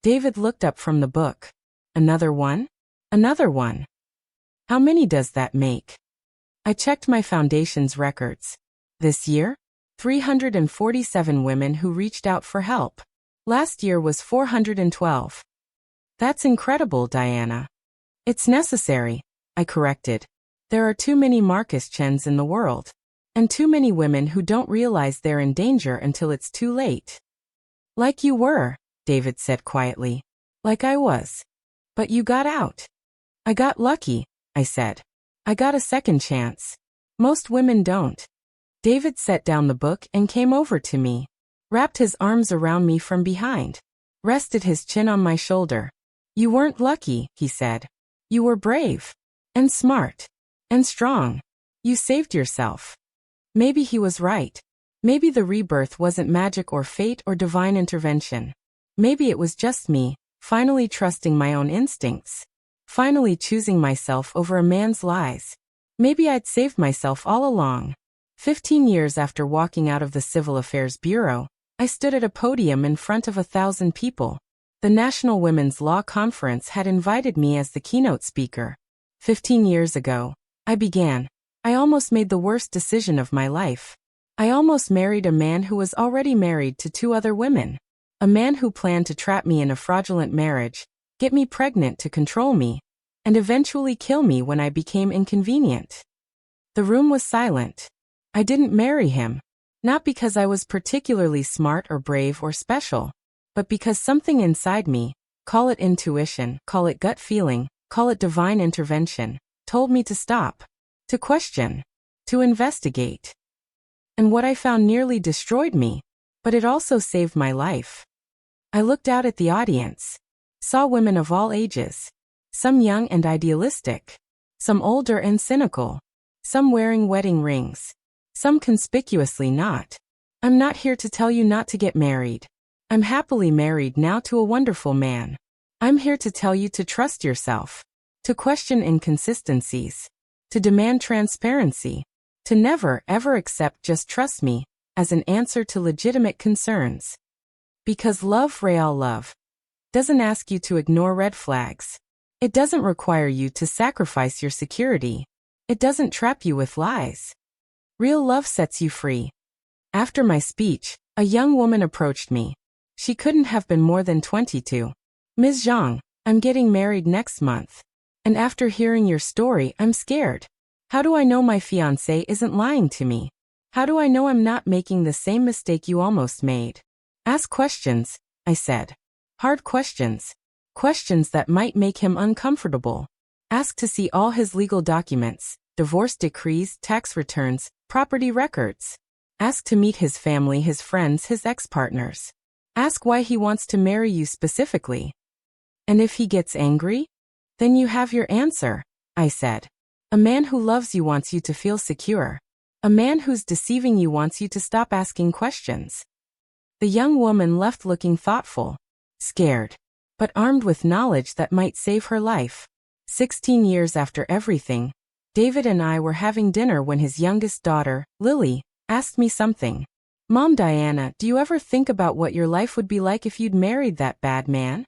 David looked up from the book. "Another one? Another one. How many does that make?" I checked my foundation's records. This year, 347 women who reached out for help. Last year was 412. "That's incredible, Diana." "It's necessary," I corrected. "There are too many Marcus Chens in the world. And too many women who don't realize they're in danger until it's too late." "Like you were," David said quietly. "Like I was. But you got out." "I got lucky," I said. "I got a second chance. Most women don't." David set down the book and came over to me, wrapped his arms around me from behind, rested his chin on my shoulder. "You weren't lucky," he said. "You were brave. And smart. And strong. You saved yourself." Maybe he was right. Maybe the rebirth wasn't magic or fate or divine intervention. Maybe it was just me, finally trusting my own instincts. Finally choosing myself over a man's lies. Maybe I'd saved myself all along. 15 years after walking out of the Civil Affairs Bureau, I stood at a podium in front of 1,000 people. The National Women's Law Conference had invited me as the keynote speaker. 15 years ago, I almost made the worst decision of my life. I almost married a man who was already married to 2 other women. A man who planned to trap me in a fraudulent marriage, get me pregnant to control me, and eventually kill me when I became inconvenient. The room was silent. I didn't marry him. Not because I was particularly smart or brave or special, but because something inside me, call it intuition, call it gut feeling, call it divine intervention, told me to stop, to question, to investigate. And what I found nearly destroyed me, but it also saved my life. I looked out at the audience, saw women of all ages, some young and idealistic, some older and cynical, some wearing wedding rings, some conspicuously not. I'm not here to tell you not to get married. I'm happily married now to a wonderful man. I'm here to tell you to trust yourself, to question inconsistencies, to demand transparency, to never ever accept "just trust me" as an answer to legitimate concerns. Because real love doesn't ask you to ignore red flags. It doesn't require you to sacrifice your security. It doesn't trap you with lies. Real love sets you free. After my speech, a young woman approached me. She couldn't have been more than 22. "Ms. Zhang, I'm getting married next month. And after hearing your story, I'm scared. How do I know my fiancé isn't lying to me? How do I know I'm not making the same mistake you almost made?" "Ask questions," I said. "Hard questions. Questions that might make him uncomfortable. Ask to see all his legal documents, divorce decrees, tax returns, property records. Ask to meet his family, his friends, his ex-partners. Ask why he wants to marry you specifically. And if he gets angry, then you have your answer," I said. "A man who loves you wants you to feel secure. A man who's deceiving you wants you to stop asking questions." The young woman left looking thoughtful, scared, but armed with knowledge that might save her life. 16 years after everything, David and I were having dinner when his youngest daughter, Lily, asked me something. "Mom, Diana, do you ever think about what your life would be like if you'd married that bad man?"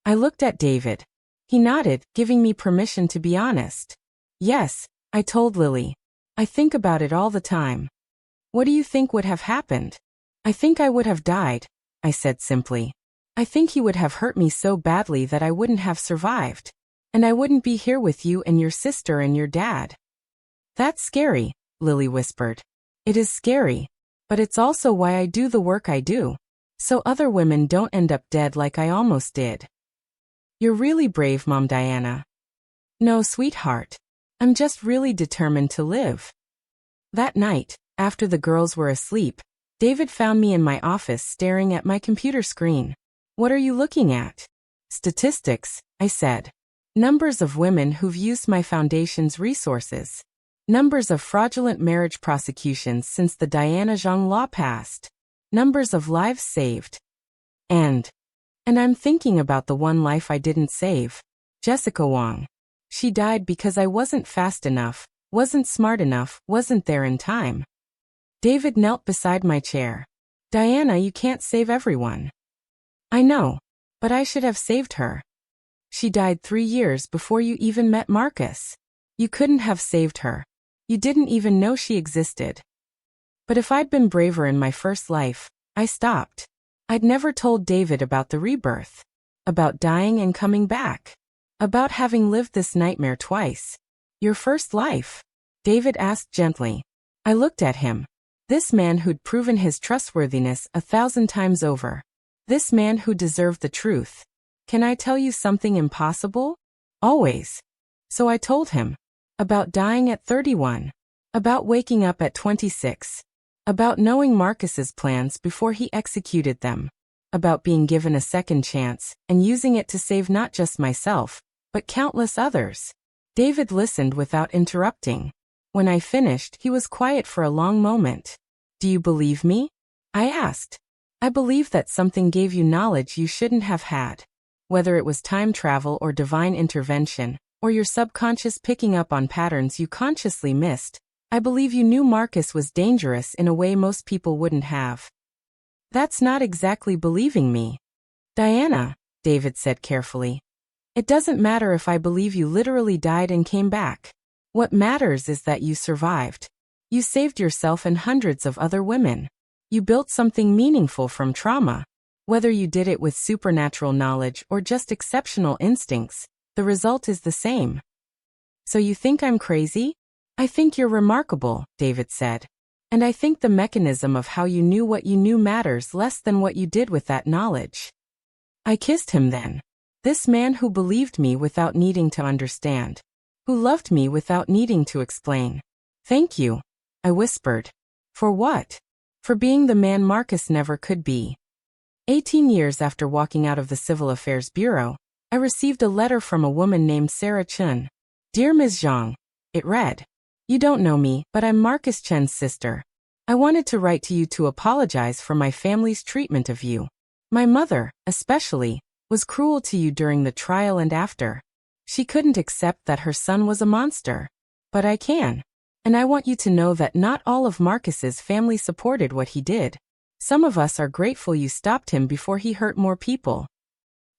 I looked at David. He nodded, giving me permission to be honest. "Yes," I told Lily. "I think about it all the time." What do you think would have happened? I think I would have died, I said simply. I think he would have hurt me so badly that I wouldn't have survived. And I wouldn't be here with you and your sister and your dad. That's scary, Lily whispered. It is scary. But it's also why I do the work I do. So other women don't end up dead like I almost did. You're really brave, Mom Diana. No, sweetheart. I'm just really determined to live. That night, after the girls were asleep, David found me in my office staring at my computer screen. What are you looking at? Statistics, I said. Numbers of women who've used my foundation's resources. Numbers of fraudulent marriage prosecutions since the Diana Zhang law passed. Numbers of lives saved. And I'm thinking about the one life I didn't save. Jessica Wang. She died because I wasn't fast enough, wasn't smart enough, wasn't there in time. David knelt beside my chair. Diana, you can't save everyone. I know, but I should have saved her. She died 3 years before you even met Marcus. You couldn't have saved her. You didn't even know she existed. But if I'd been braver in my first life, I stopped. I'd never told David about the rebirth. About dying and coming back. About having lived this nightmare twice. Your first life? David asked gently. I looked at him. This man who'd proven his trustworthiness 1,000 times over. This man who deserved the truth. Can I tell you something impossible? Always. So I told him. About dying at 31. About waking up at 26. About knowing Marcus's plans before he executed them. About being given a second chance and using it to save not just myself, but countless others. David listened without interrupting. When I finished, he was quiet for a long moment. Do you believe me? I asked. I believe that something gave you knowledge you shouldn't have had. Whether it was time travel or divine intervention, or your subconscious picking up on patterns you consciously missed, I believe you knew Marcus was dangerous in a way most people wouldn't have. That's not exactly believing me. Diana, David said carefully. It doesn't matter if I believe you literally died and came back. What matters is that you survived. You saved yourself and hundreds of other women. You built something meaningful from trauma. Whether you did it with supernatural knowledge or just exceptional instincts, the result is the same. So you think I'm crazy? I think you're remarkable, David said. And I think the mechanism of how you knew what you knew matters less than what you did with that knowledge. I kissed him then. This man who believed me without needing to understand. Who loved me without needing to explain. Thank you, I whispered. For what? For being the man Marcus never could be. 18 years after walking out of the Civil Affairs Bureau, I received a letter from a woman named Sarah Chun. Dear Ms. Zhang, it read. You don't know me, but I'm Marcus Chen's sister. I wanted to write to you to apologize for my family's treatment of you. My mother, especially, was cruel to you during the trial and after. She couldn't accept that her son was a monster. But I can. And I want you to know that not all of Marcus's family supported what he did. Some of us are grateful you stopped him before he hurt more people.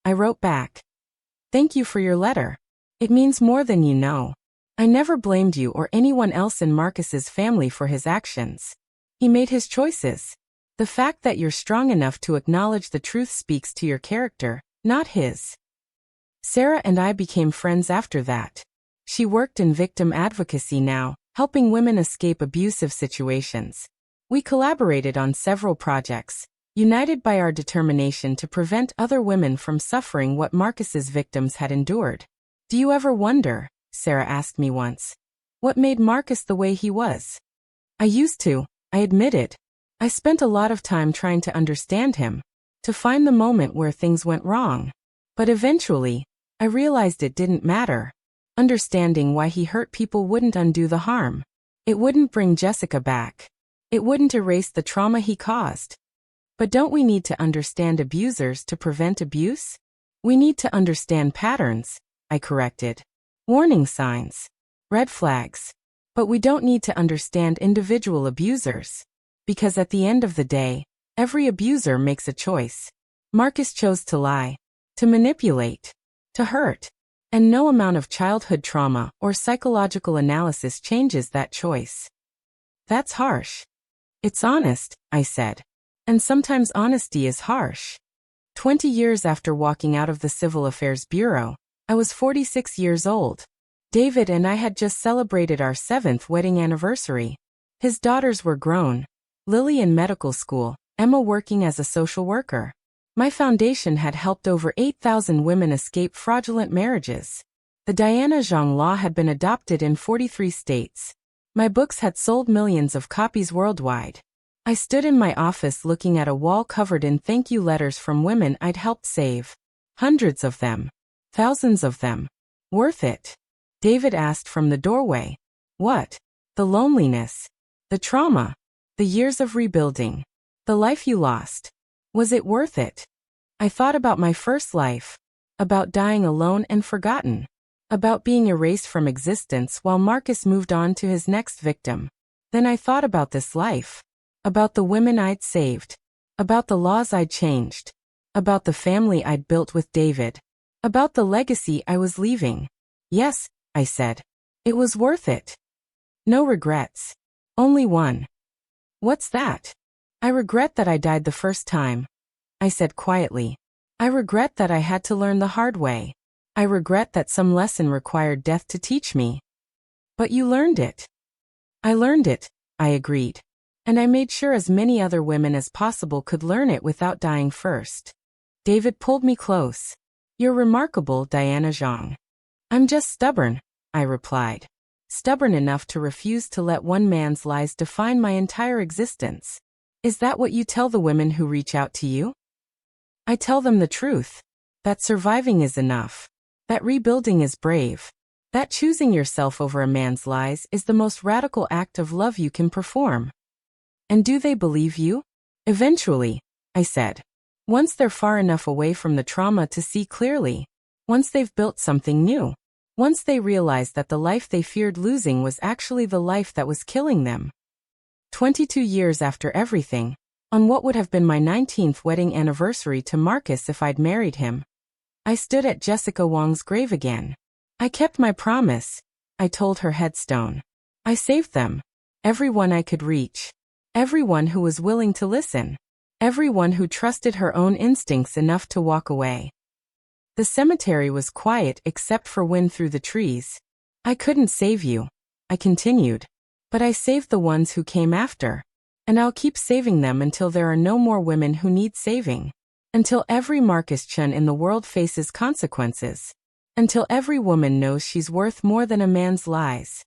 I wrote back. Thank you for your letter. It means more than you know. I never blamed you or anyone else in Marcus's family for his actions. He made his choices. The fact that you're strong enough to acknowledge the truth speaks to your character, not his. Sarah and I became friends after that. She worked in victim advocacy now, helping women escape abusive situations. We collaborated on several projects, united by our determination to prevent other women from suffering what Marcus's victims had endured. Do you ever wonder, Sarah asked me once, what made Marcus the way he was? I used to, I admitted. I spent a lot of time trying to understand him, to find the moment where things went wrong. But eventually, I realized it didn't matter. Understanding why he hurt people wouldn't undo the harm. It wouldn't bring Jessica back. It wouldn't erase the trauma he caused. But don't we need to understand abusers to prevent abuse? We need to understand patterns, I corrected. Warning signs. Red flags. But we don't need to understand individual abusers. Because at the end of the day, every abuser makes a choice. Marcus chose to lie, to manipulate, to hurt. And no amount of childhood trauma or psychological analysis changes that choice. That's harsh. It's honest, I said. And sometimes honesty is harsh. 20 years after walking out of the Civil Affairs Bureau, I was 46 years old. David and I had just celebrated our 7th wedding anniversary. His daughters were grown. Lily in medical school, Emma working as a social worker. My foundation had helped over 8,000 women escape fraudulent marriages. The Diana Zhang law had been adopted in 43 states. My books had sold millions of copies worldwide. I stood in my office looking at a wall covered in thank you letters from women I'd helped save. Hundreds of them. Thousands of them. Worth it? David asked from the doorway. What? The loneliness. The trauma. The years of rebuilding. The life you lost. Was it worth it? I thought about my first life. About dying alone and forgotten. About being erased from existence while Marcus moved on to his next victim. Then I thought about this life. About the women I'd saved. About the laws I'd changed. About the family I'd built with David. About the legacy I was leaving. Yes, I said. It was worth it. No regrets. Only one. What's that? I regret that I died the first time. I said quietly. I regret that I had to learn the hard way. I regret that some lesson required death to teach me. But you learned it. I learned it, I agreed. And I made sure as many other women as possible could learn it without dying first. David pulled me close. You're remarkable, Diana Zhang. I'm just stubborn, I replied. Stubborn enough to refuse to let one man's lies define my entire existence. Is that what you tell the women who reach out to you? I tell them the truth. That surviving is enough. That rebuilding is brave. That choosing yourself over a man's lies is the most radical act of love you can perform. And do they believe you? Eventually, I said. Once they're far enough away from the trauma to see clearly. Once they've built something new. Once they realize that the life they feared losing was actually the life that was killing them. 22 years after everything, on what would have been my 19th wedding anniversary to Marcus if I'd married him, I stood at Jessica Wong's grave again. I kept my promise. I told her headstone. I saved them. Everyone I could reach. Everyone who was willing to listen. Everyone who trusted her own instincts enough to walk away. The cemetery was quiet except for wind through the trees. I couldn't save you, I continued. But I saved the ones who came after. And I'll keep saving them until there are no more women who need saving. Until every Marcus Chun in the world faces consequences. Until every woman knows she's worth more than a man's lies.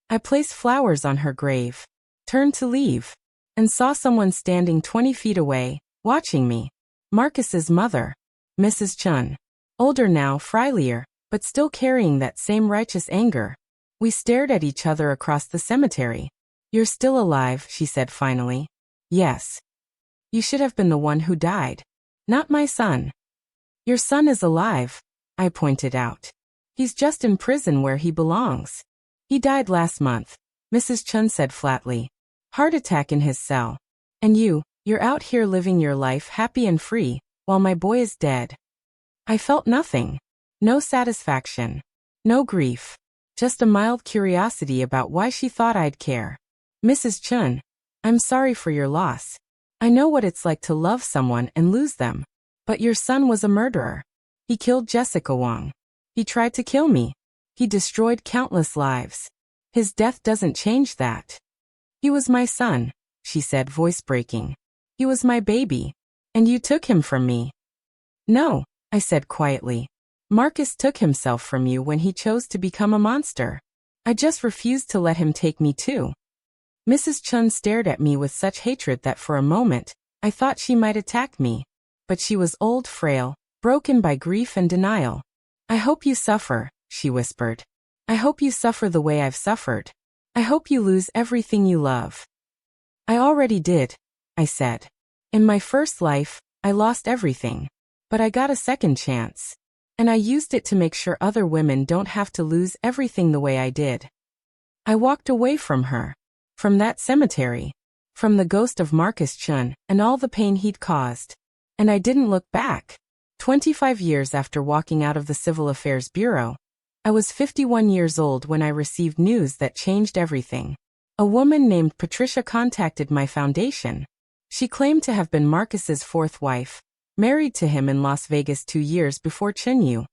I placed flowers on her grave, turned to leave, and saw someone standing 20 feet away, watching me. Marcus's mother, Mrs. Chun. Older now, frielier, but still carrying that same righteous anger. We stared at each other across the cemetery. You're still alive, she said finally. Yes. You should have been the one who died. Not my son. Your son is alive, I pointed out. He's just in prison where he belongs. He died last month, Mrs. Chun said flatly. Heart attack in his cell. And you're out here living your life happy and free, while my boy is dead. I felt nothing. No satisfaction. No grief. Just a mild curiosity about why she thought I'd care. Mrs. Chun, I'm sorry for your loss. I know what it's like to love someone and lose them. But your son was a murderer. He killed Jessica Wong. He tried to kill me. He destroyed countless lives. His death doesn't change that. He was my son, she said, voice breaking. He was my baby. And you took him from me. No, I said quietly. Marcus took himself from you when he chose to become a monster. I just refused to let him take me too. Mrs. Chun stared at me with such hatred that for a moment, I thought she might attack me. But she was old, frail, broken by grief and denial. I hope you suffer, she whispered. I hope you suffer the way I've suffered. I hope you lose everything you love. I already did, I said. In my first life, I lost everything. But I got a second chance. And I used it to make sure other women don't have to lose everything the way I did. I walked away from her. From that cemetery. From the ghost of Marcus Chun and all the pain he'd caused. And I didn't look back. 25 years after walking out of the Civil Affairs Bureau, I was 51 years old when I received news that changed everything. A woman named Patricia contacted my foundation. She claimed to have been Marcus's fourth wife, married to him in Las Vegas 2 years before Chinyu,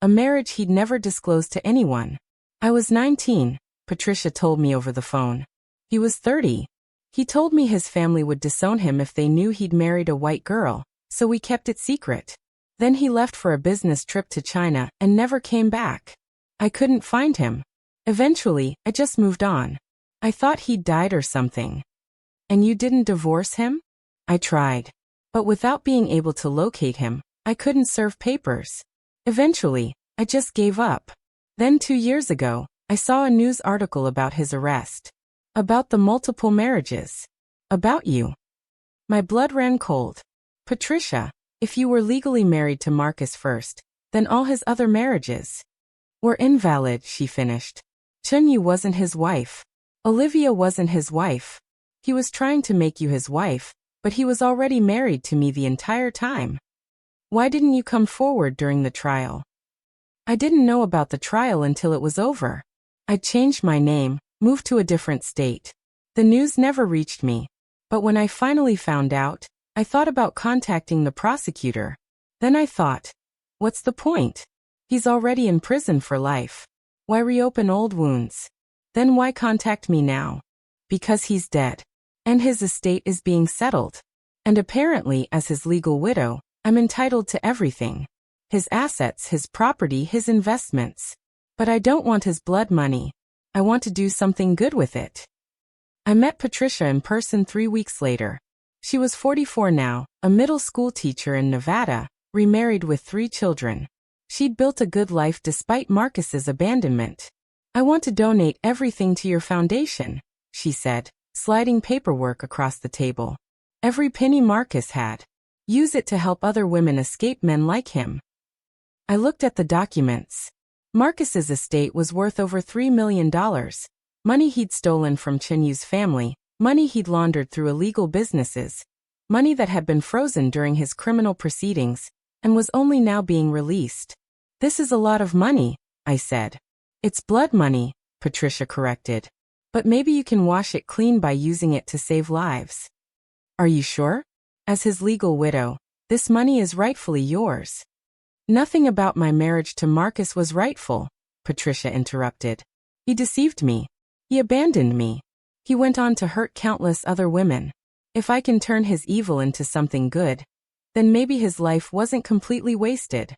a marriage he'd never disclosed to anyone. I was 19, Patricia told me over the phone. He was 30. He told me his family would disown him if they knew he'd married a white girl, so we kept it secret. Then he left for a business trip to China and never came back. I couldn't find him. Eventually, I just moved on. I thought he'd died or something. And you didn't divorce him? I tried. But without being able to locate him, I couldn't serve papers. Eventually, I just gave up. Then 2 years ago, I saw a news article about his arrest. About the multiple marriages. About you. My blood ran cold. Patricia, if you were legally married to Marcus first, then all his other marriages were invalid, she finished. Chunyu wasn't his wife. Olivia wasn't his wife. He was trying to make you his wife, but he was already married to me the entire time. Why didn't you come forward during the trial? I didn't know about the trial until it was over. I changed my name, moved to a different state. The news never reached me. But when I finally found out, I thought about contacting the prosecutor. Then I thought, what's the point? He's already in prison for life. Why reopen old wounds? Then why contact me now? Because he's dead. And his estate is being settled. And apparently, as his legal widow, I'm entitled to everything. His assets, his property, his investments. But I don't want his blood money. I want to do something good with it. I met Patricia in person 3 weeks later. She was 44 now, a middle school teacher in Nevada, remarried with 3 children. She'd built a good life despite Marcus's abandonment. I want to donate everything to your foundation, she said, sliding paperwork across the table. Every penny Marcus had. Use it to help other women escape men like him. I looked at the documents. Marcus's estate was worth over $3 million. Money he'd stolen from Chinyu's family, money he'd laundered through illegal businesses, money that had been frozen during his criminal proceedings, and was only now being released. This is a lot of money, I said. It's blood money, Patricia corrected. But maybe you can wash it clean by using it to save lives. Are you sure? As his legal widow, this money is rightfully yours. Nothing about my marriage to Marcus was rightful, Patricia interrupted. He deceived me. He abandoned me. He went on to hurt countless other women. If I can turn his evil into something good, then maybe his life wasn't completely wasted.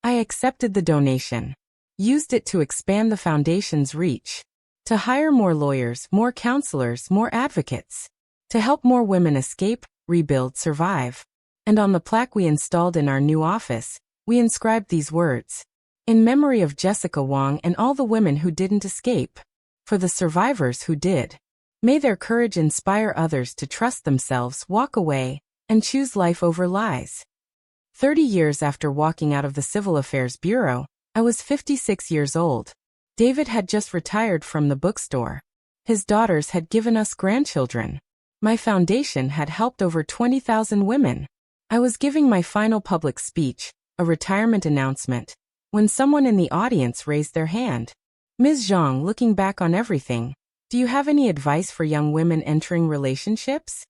I accepted the donation. Used it to expand the foundation's reach. To hire more lawyers, more counselors, more advocates. To help more women escape, rebuild, survive. And on the plaque we installed in our new office, we inscribed these words. In memory of Jessica Wong and all the women who didn't escape. For the survivors who did. May their courage inspire others to trust themselves, walk away, and choose life over lies. 30 years after walking out of the Civil Affairs Bureau, I was 56 years old. David had just retired from the bookstore. His daughters had given us grandchildren. My foundation had helped over 20,000 women. I was giving my final public speech, a retirement announcement, when someone in the audience raised their hand. Ms. Zhang, looking back on everything, do you have any advice for young women entering relationships?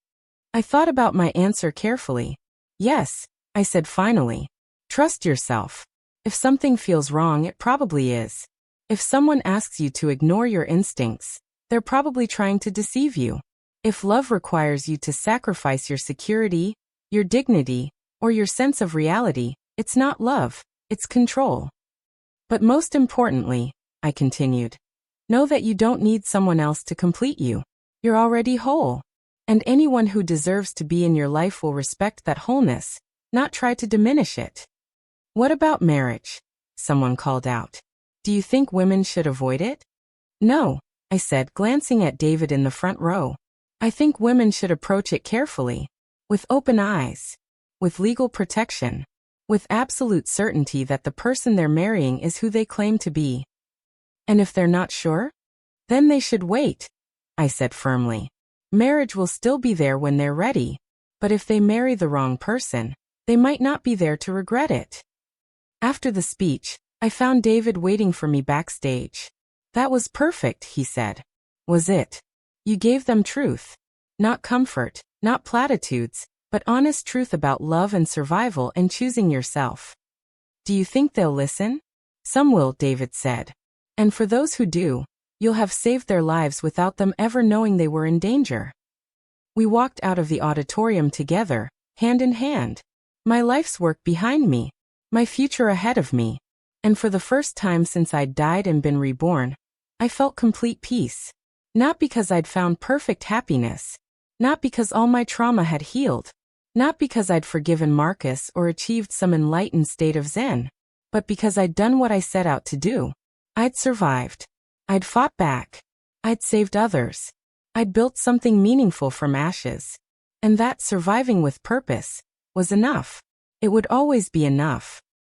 I thought about my answer carefully. Yes, I said finally. Trust yourself. If something feels wrong, it probably is. If someone asks you to ignore your instincts, they're probably trying to deceive you. If love requires you to sacrifice your security, your dignity, or your sense of reality, it's not love, it's control. But most importantly, I continued, know that you don't need someone else to complete you. You're already whole. And anyone who deserves to be in your life will respect that wholeness, not try to diminish it. What about marriage? Someone called out. Do you think women should avoid it? No, I said, glancing at David in the front row. I think women should approach it carefully, with open eyes, with legal protection, with absolute certainty that the person they're marrying is who they claim to be. And if they're not sure? Then they should wait, I said firmly. Marriage will still be there when they're ready, but if they marry the wrong person, they might not be there to regret it. After the speech, I found David waiting for me backstage. That was perfect, he said. Was it? You gave them truth. Not comfort, not platitudes, but honest truth about love and survival and choosing yourself. Do you think they'll listen? Some will, David said. And for those who do, you'll have saved their lives without them ever knowing they were in danger. We walked out of the auditorium together, hand in hand. My life's work behind me, my future ahead of me. And for the first time since I'd died and been reborn, I felt complete peace. Not because I'd found perfect happiness. Not because all my trauma had healed. Not because I'd forgiven Marcus or achieved some enlightened state of Zen. But because I'd done what I set out to do. I'd survived. I'd fought back. I'd saved others. I'd built something meaningful from ashes. And that surviving with purpose was enough. It would always be enough.